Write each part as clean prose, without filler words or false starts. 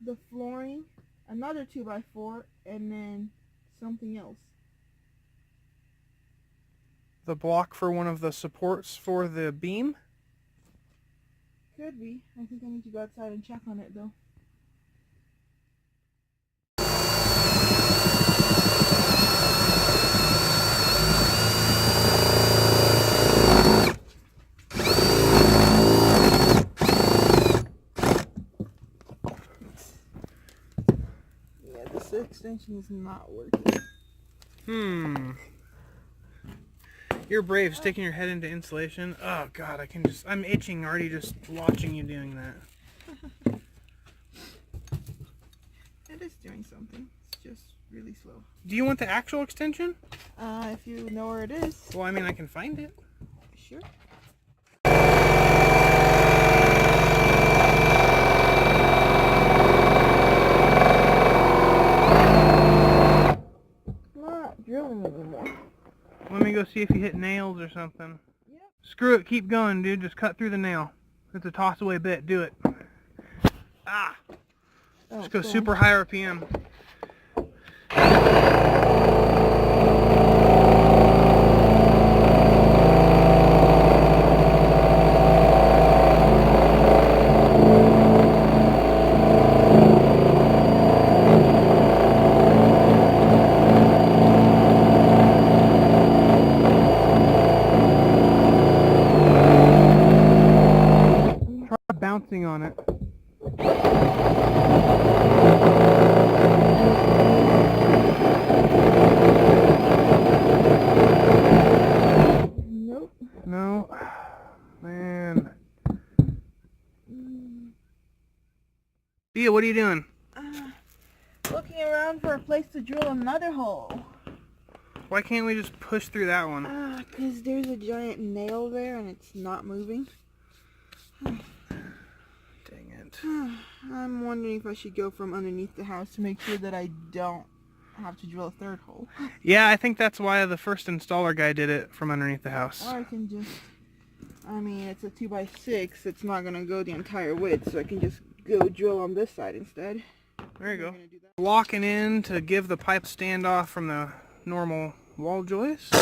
the flooring, another 2x4, and then something else. The block for one of the supports for the beam? Could be. I think I need to go outside and check on it though. Yeah, this extension is not working. You're brave, sticking your head into insulation. Oh god, I'm itching already just watching you doing that. It is doing something. It's just really slow. Do you want the actual extension? If you know where it is. Well, I mean, I can find it. Sure. Not drilling anymore. Let me go see if you hit nails or something. Yep. Screw it, keep going, dude. Just cut through the nail. It's a toss away bit. Do it. Ah! Oh, Just go cool. super high RPM. Try bouncing on it. Nope. No. Man. Thea, what are you doing? Looking around for a place to drill another hole. Why can't we just push through that one? Because there's a giant nail there and it's not moving. Dang it. I'm wondering if I should go from underneath the house to make sure that I don't have to drill a third hole. Yeah, I think that's why the first installer guy did it from underneath the house. Or I can just, I mean, it's a 2x6. It's not going to go the entire width, so I can just go drill on this side instead. There you go. Locking in to give the pipe standoff from the normal wall joist.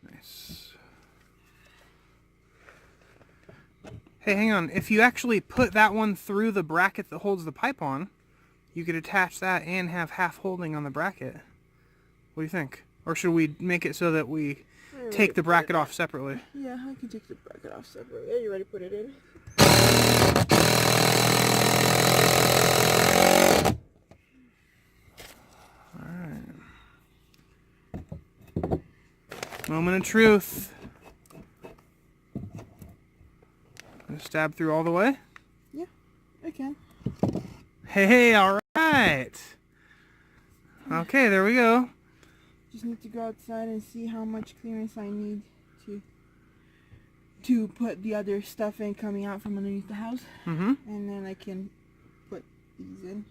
Nice. Hey, hang on. If you actually put that one through the bracket that holds the pipe on, you could attach that and have half holding on the bracket. What do you think? Or should we make it so that we take the bracket off separately? Yeah, I can take the bracket off separately. Are you ready to put it in? Alright. Moment of truth. Gonna stab through all the way? Yeah, I can. Hey, alright. Okay, there we go. Just need to go outside and see how much clearance I need to put the other stuff in coming out from underneath the house. Mm-hmm. And then I can put these in,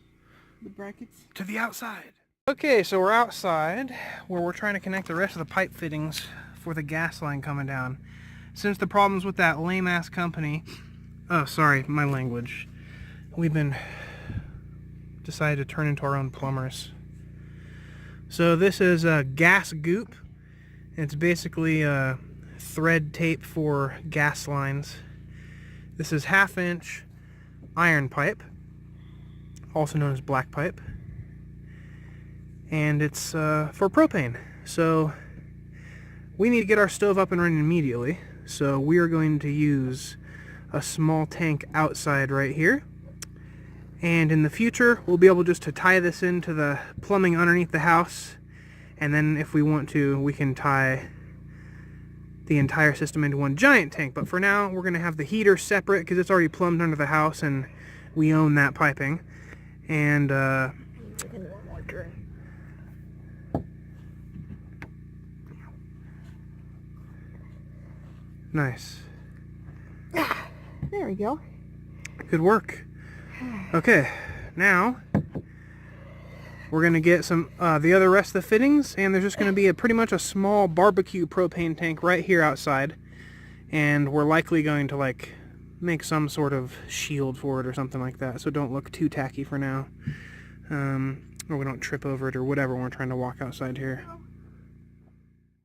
the brackets. To the outside. Okay, so we're outside where we're trying to connect the rest of the pipe fittings for the gas line coming down. Since the problems with that lame-ass company, oh, sorry, my language, we've been decided to turn into our own plumbers. So this is a gas goop. It's basically thread tape for gas lines. This is 1/2 inch iron pipe, also known as black pipe, and it's for propane. So we need to get our stove up and running immediately, so we are going to use a small tank outside right here, and in the future we'll be able just to tie this into the plumbing underneath the house, and then if we want to we can tie the entire system into one giant tank. But for now we're going to have the heater separate because it's already plumbed under the house and we own that piping. And nice. There we go. Good work. Okay, now We're going to get some the other rest of the fittings, and there's just going to be pretty much a small barbecue propane tank right here outside. And we're likely going to like make some sort of shield for it or something like that, so don't look too tacky for now. Or we don't trip over it or whatever when we're trying to walk outside here.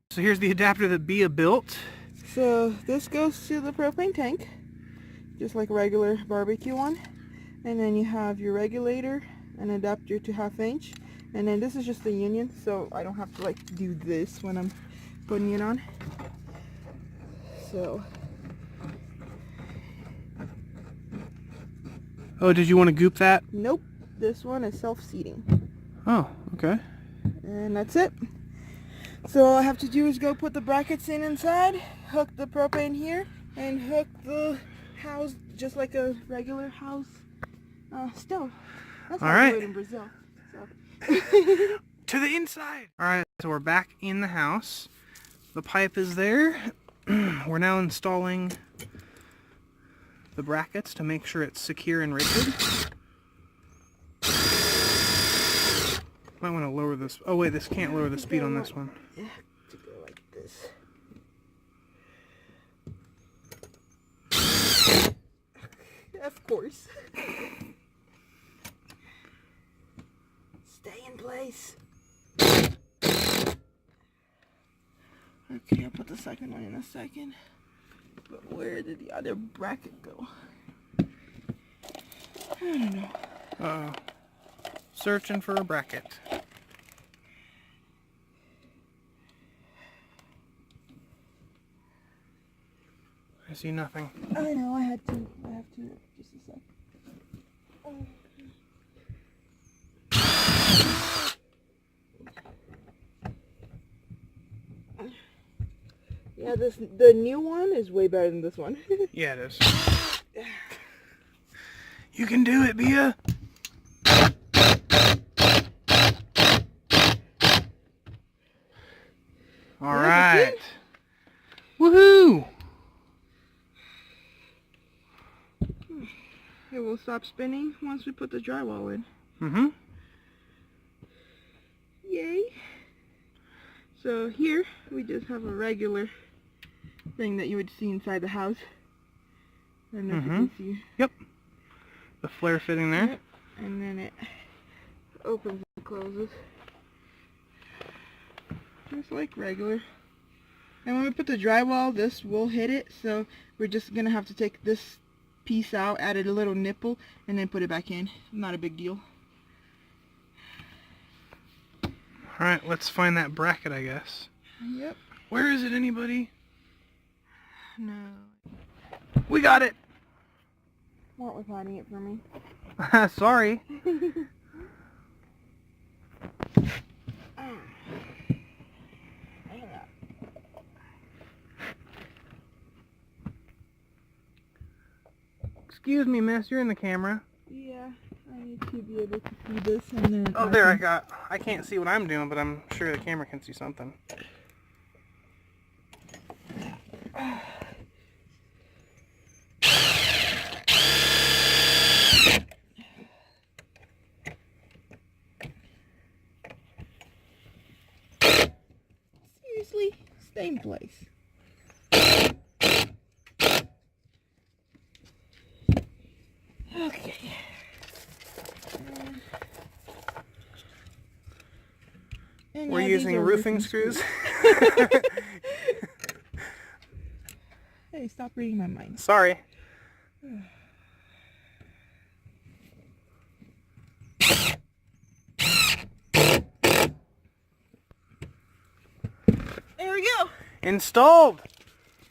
So here's the adapter that Bia built. So this goes to the propane tank, just like a regular barbecue one. And then you have your regulator, an adapter to 1/2 inch. And then this is just the union, so I don't have to like do this when I'm putting it on. So. Oh, did you want to goop that? Nope. This one is self-seating. Oh, okay. And that's it. So all I have to do is go put the brackets in inside, hook the propane here, and hook the house just like a regular house stove. That's how they do it in Brazil. So. To the inside! Alright, so we're back in the house. The pipe is there. We're now installing the brackets to make sure it's secure and rigid. Might want to lower this. Oh wait, this can't lower the speed on this one. Yeah, to go like this. Of course. Stay in place. Okay, I'll put the second one in a second. But where did the other bracket go? I don't know. Uh-oh. Searching for a bracket. I see nothing. I know, I have to. Just a sec. Yeah, the new one is way better than this one. Yeah, it is. You can do it, Bia. All right. Woohoo! It will stop spinning once we put the drywall in. Mm-hmm. Yay! So here we just have a regular thing that you would see inside the house. I don't know if you can see. Yep. The flare fitting there. Yep. And then it opens and closes. Just like regular. And when we put the drywall, this will hit it, so we're just gonna have to take this piece out, add a little nipple, and then put it back in. Not a big deal. Alright, let's find that bracket, I guess. Yep. Where is it, anybody? No. We got it! What was hiding it from me? Sorry. Excuse me, miss, you're in the camera. Yeah, I need to be able to see this and then... Oh, there I can't see what I'm doing, but I'm sure the camera can see something. Seriously, stay in place. Okay. And We're yeah, these using are roofing screws. Hey, stop reading my mind. Sorry. There we go. Installed!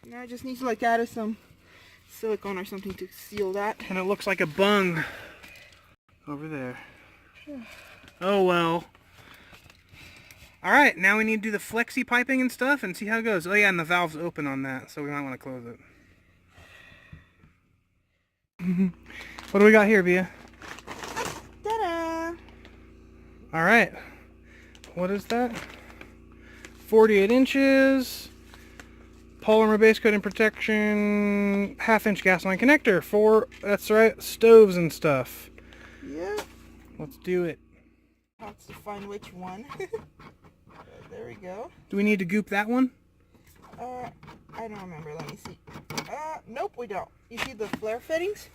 Now I just need to like add some silicone or something to seal that. And it looks like a bung over there. Oh well. Alright, now we need to do the flexi piping and stuff and see how it goes. Oh yeah, and the valve's open on that, so we might want to close it. What do we got here, Bia? Ta-da! Alright. What is that? 48 inches. Polymer base coating protection. 1/2 inch gas line connector for, that's right, stoves and stuff. Yeah. Let's do it. Have to find which one. There we go. Do we need to goop that one? I don't remember. Let me see. Nope, we don't. You see the flare fittings?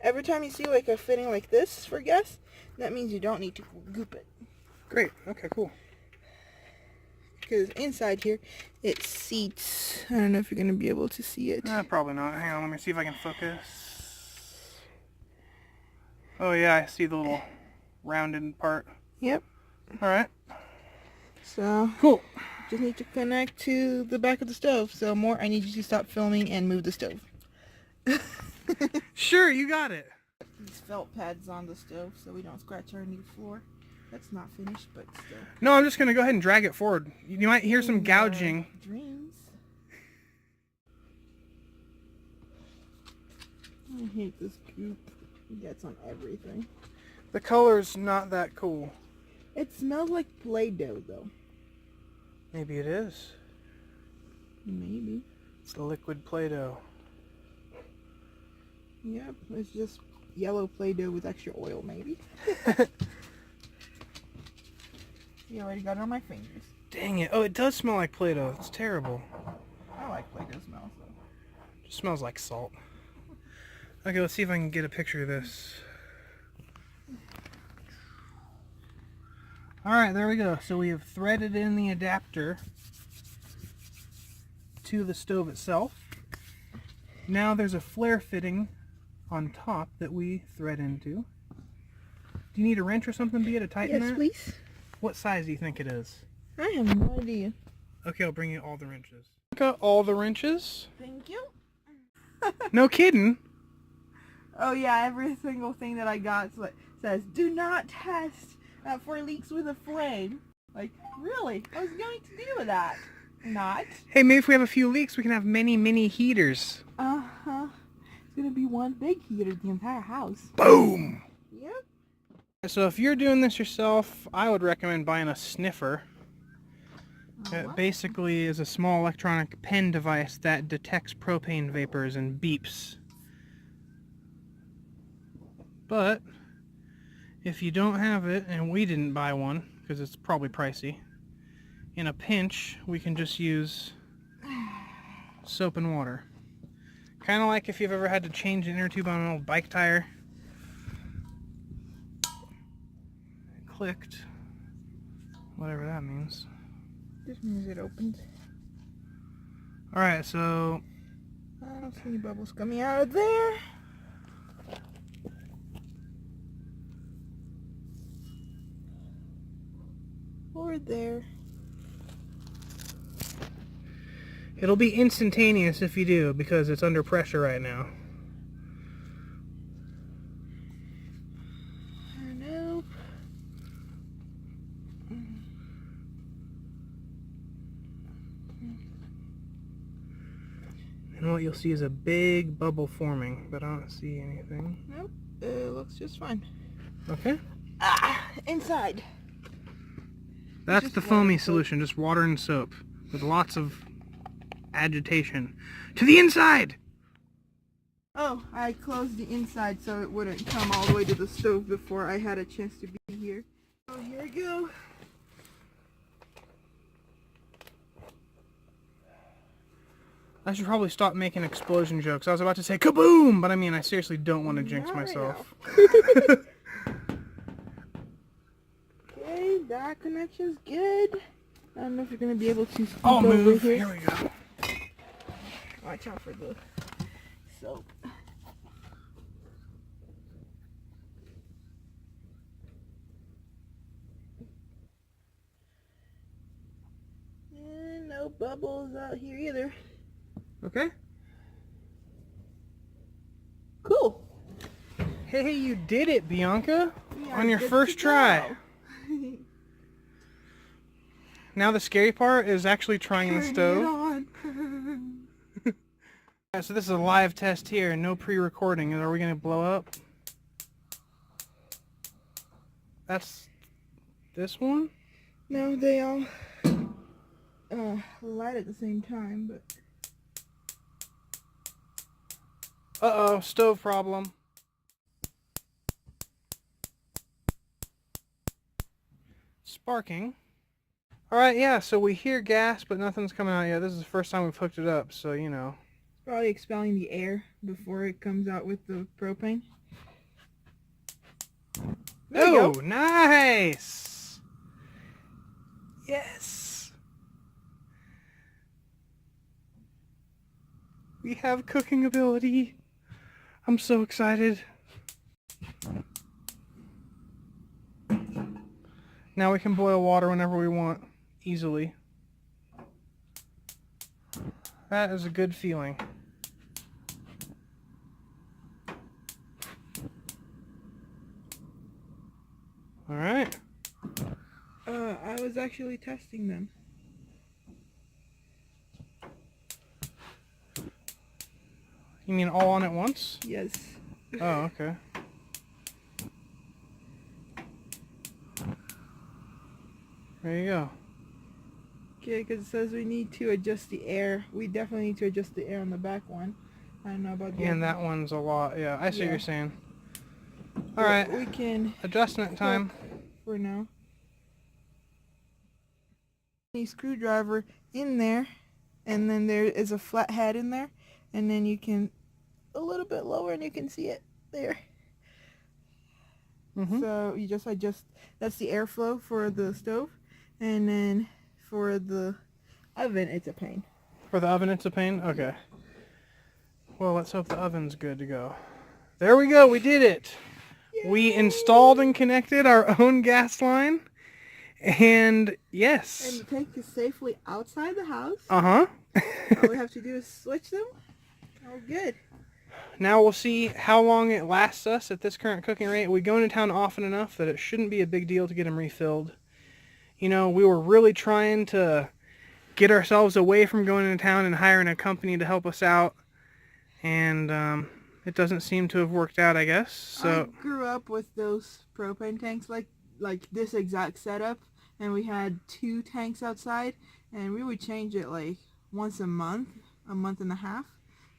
Every time you see like a fitting like this for gas, that means you don't need to goop it. Great. Okay, cool. Because inside here, it seats. I don't know if you're going to be able to see it. Probably not. Hang on, let me see if I can focus. Oh yeah, I see the little rounded part. Yep. Alright. So, Cool. just need to connect to the back of the stove. So, more, I need you to stop filming and move the stove. Sure, you got it. These felt pads on the stove so we don't scratch our new floor. That's not finished, but still. No, I'm just going to go ahead and drag it forward. You might hear some gouging. Dreams. I hate this goop. It gets on everything. The color's not that cool. It smells like Play-Doh, though. Maybe it is. Maybe. It's liquid Play-Doh. Yep, it's just yellow Play-Doh with extra oil, maybe. You already got it on my fingers. Dang it. Oh, it does smell like Play-Doh. It's terrible. I like Play-Doh smell, so. It just smells like salt. Okay, let's see if I can get a picture of this. Alright, there we go. So we have threaded in the adapter to the stove itself. Now there's a flare fitting on top that we thread into. Do you need a wrench or something, Bea, to tighten that? Yes, please. What size do you think it is? I have no idea. Okay, I'll bring you all the wrenches. Got all the wrenches? Thank you. No kidding. Oh yeah, every single thing that I got says, do not test for leaks with a flame. Like, really? I was going to deal with that. Not. Hey, maybe if we have a few leaks, we can have many, many heaters. Uh-huh. It's going to be one big heater, the entire house. Boom! Yep. So if you're doing this yourself, I would recommend buying a sniffer. It basically is a small electronic pen device that detects propane vapors and beeps. But if you don't have it, and we didn't buy one because it's probably pricey, in a pinch we can just use soap and water. Kind of like if you've ever had to change an inner tube on an old bike tire. It clicked. Whatever that means. This means it opened. Alright, so I don't see any bubbles coming out of there. Or there. it'll be instantaneous if you do, because it's under pressure right now. Nope. And what you'll see is a big bubble forming, but I don't see anything. Nope. It looks just fine. Okay. Inside. That's Just the water foamy and soap. solution, just water and soap, with lots of agitation. To the inside! Oh, I closed the inside so it wouldn't come all the way to the stove before I had a chance to be here. Oh, here we go. I should probably stop making explosion jokes. I was about to say kaboom, but I mean, I seriously don't want to jinx Not right myself. Okay, that connection's good. I don't know if you're going to be able to scoop I'll over move. here. Here we go. Watch out for the soap. And no bubbles out here either. Okay. Cool. Hey, you did it, Bianca. We are On your good first to try. go. Now the scary part is actually trying the Turn it stove. on. Yeah, so this is a live test here, no pre-recording. Are we going to blow up? That's this one? No, they all light at the same time, but Uh-oh, stove problem. sparking. Alright, yeah, so we hear gas, but nothing's coming out yet. This is the first time we've hooked it up, so you know. Probably expelling the air before it comes out with the propane. There you Oh, go. nice! Yes! We have cooking ability. I'm so excited. Now we can boil water whenever we want, easily. That is a good feeling. Alright. I was actually testing them. You mean all on at once? Yes. Oh, okay. There you go. Okay, because it says we need to adjust the air. We definitely need to adjust the air on the back one. I don't know about the And other that one's a lot. Yeah, I see what Yeah. you're saying. But Alright, we can adjustment time. for now. A screwdriver in there, and then there is a flat head in there, and then you can a little bit lower and you can see it there. Mm-hmm. So you just adjust, that's the airflow for the stove, and then for the oven it's a pain. For the oven, it's a pain? Okay. Well, let's hope the oven's good to go. There we go, we did it! We installed and connected our own gas line. And And yes. the tank is safely outside the house. Uh-huh. All we have to do is switch them. Oh, good. Now we'll see how long it lasts us at this current cooking rate. We go into town often enough that it shouldn't be a big deal to get them refilled. You know, we were really trying to get ourselves away from going into town and hiring a company to help us out. And it doesn't seem to have worked out, I guess. So I grew up with those propane tanks like this exact setup, and we had 2 tanks outside, and we would change it like once a month and a half.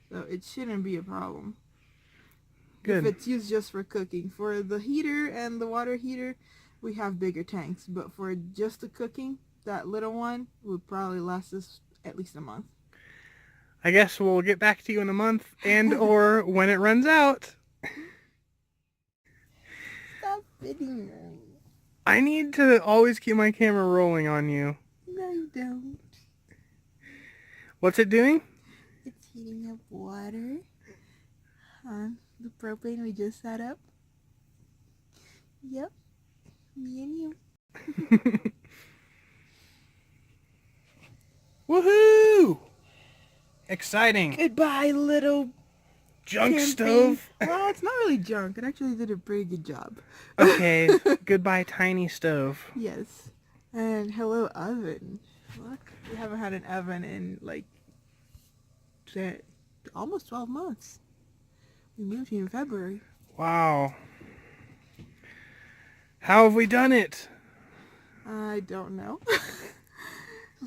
So it shouldn't be a problem. good. If it's used just for cooking. For the heater and the water heater, we have bigger tanks, but for just the cooking, that little one would probably last us at least a month. I guess we'll get back to you in a month and or when it runs out. Stop fitting me. I need to always keep my camera rolling on you. No, you don't. What's it doing? It's heating up water on the propane we just set up. Yep, me and you. Woohoo! Exciting. Goodbye, little Junk camping. stove. Well, it's not really junk. It actually did a pretty good job. Okay, goodbye tiny stove. Yes. And hello, oven. Look, we haven't had an oven in like almost 12 months. We moved here in February. Wow. How have we done it? I don't know.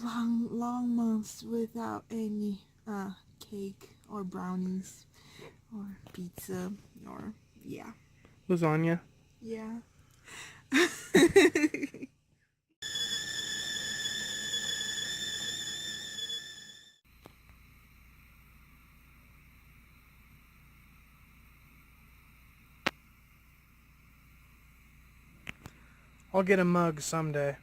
long months without any cake or brownies or pizza or yeah. Lasagna. Yeah. I'll get a mug someday.